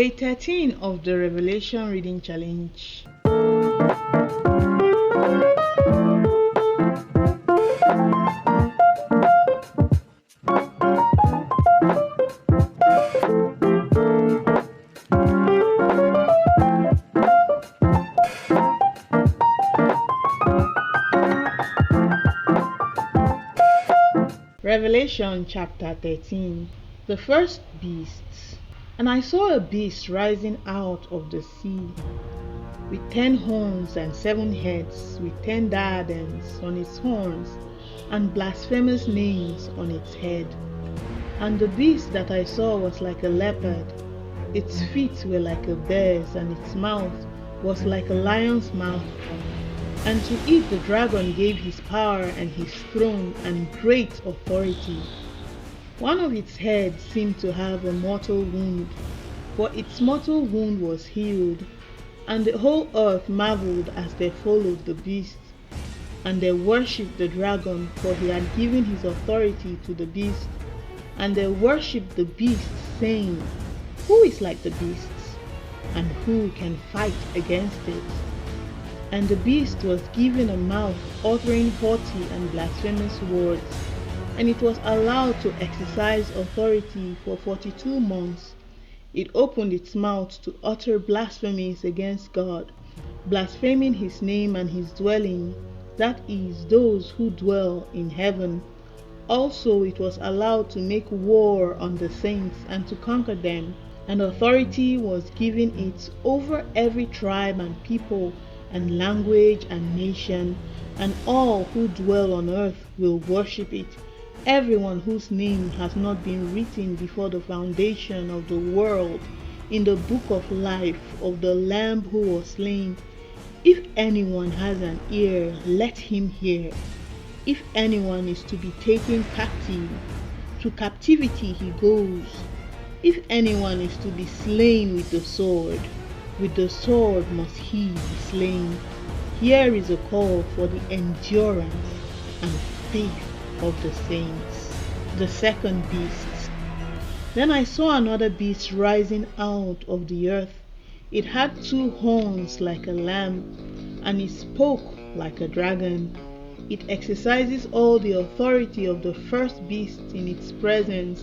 Day 13 of the Revelation Reading Challenge. Revelation chapter 13. The first beast. And I saw a beast rising out of the sea, with 10 horns and 7 heads, with 10 diadems on its horns, and blasphemous names on its head. And the beast that I saw was like a leopard, its feet were like a bear's, and its mouth was like a lion's mouth. And to it the dragon gave his power and his throne and great authority. One of its heads seemed to have a mortal wound, but its mortal wound was healed. And the whole earth marveled as they followed the beast. And they worshipped the dragon, for he had given his authority to the beast. And they worshipped the beast, saying, Who is like the beast? And who can fight against it? And the beast was given a mouth uttering haughty and blasphemous words, and it was allowed to exercise authority for 42 months. It opened its mouth to utter blasphemies against God, blaspheming his name and his dwelling, that is, those who dwell in heaven. Also it was allowed to make war on the saints and to conquer them, and authority was given it over every tribe and people and language and nation, and all who dwell on earth will worship it, everyone whose name has not been written before the foundation of the world in the book of life of the Lamb who was slain. If anyone has an ear, let him hear. If anyone is to be taken captive, to captivity he goes. If anyone is to be slain with the sword must he be slain. Here is a call for the endurance and faith of the saints. The second beast. Then I saw another beast rising out of the earth. It had 2 horns like a lamb, and it spoke like a dragon. It exercises all the authority of the first beast in its presence,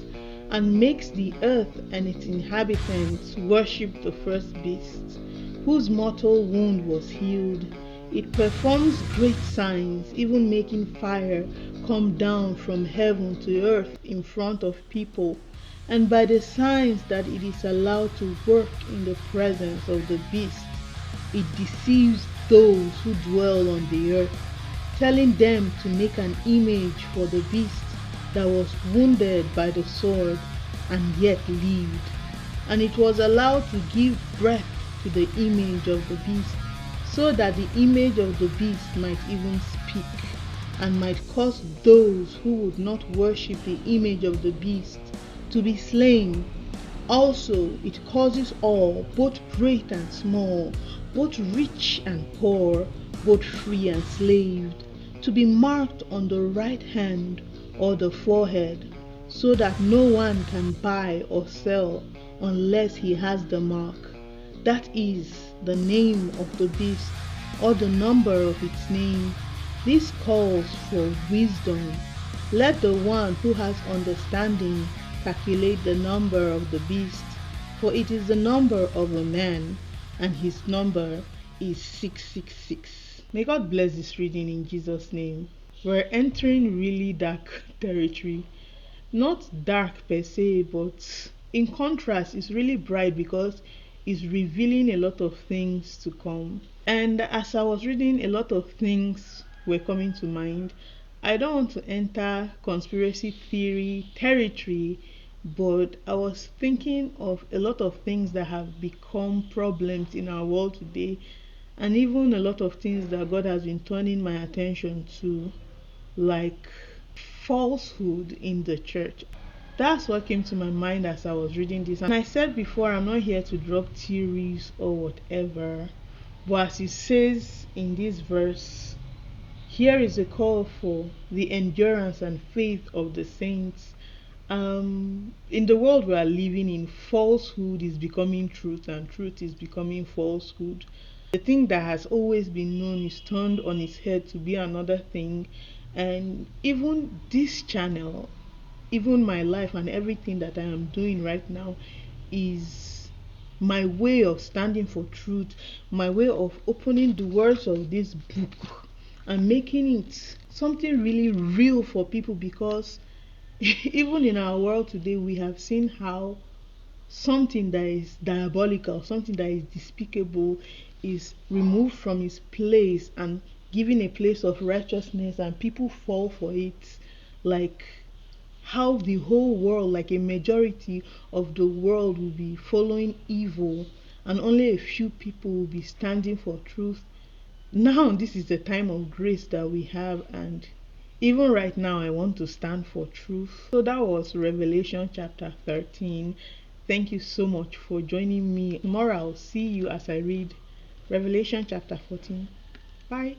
and makes the earth and its inhabitants worship the first beast, whose mortal wound was healed. It performs great signs, even making fire come down from heaven to earth in front of people, and by the signs that it is allowed to work in the presence of the beast, it deceives those who dwell on the earth, telling them to make an image for the beast that was wounded by the sword and yet lived. And it was allowed to give breath to the image of the beast, so that the image of the beast might even speak, and might cause those who would not worship the image of the beast to be slain. Also it causes all, both great and small, both rich and poor, both free and slaved, to be marked on the right hand or the forehead, so that no one can buy or sell unless he has the mark, that is, the name of the beast or the number of its name. This calls for wisdom. Let the one who has understanding calculate the number of the beast, for it is the number of a man, and his number is 666. May God bless this reading in Jesus' name. We're entering really dark territory. Not dark per se, but in contrast, it's really bright because it's revealing a lot of things to come. And as I was reading, a lot of things were coming to mind. I don't want to enter conspiracy theory territory, but I was thinking of a lot of things that have become problems in our world today, and even a lot of things that God has been turning my attention to, like falsehood in the church. That's what came to my mind as I was reading this. And I said before, I'm not here to drop theories or whatever, but as it says in this verse, here is a call for the endurance and faith of the saints. In the world we are living in, falsehood is becoming truth and truth is becoming falsehood. The thing that has always been known is turned on its head to be another thing. And even this channel, even my life and everything that I am doing right now, is my way of standing for truth, my way of opening the words of this book and making it something really real for people. Because even in our world today, we have seen how something that is diabolical, something that is despicable, is removed from its place and given a place of righteousness, and people fall for it. Like how the whole world, like a majority of the world, will be following evil and only a few people will be standing for truth. Now this is the time of grace that we have, and even right now I want to stand for truth. So that was Revelation chapter 13. Thank you so much for joining me. Tomorrow I'll see you as I read Revelation chapter 14. Bye.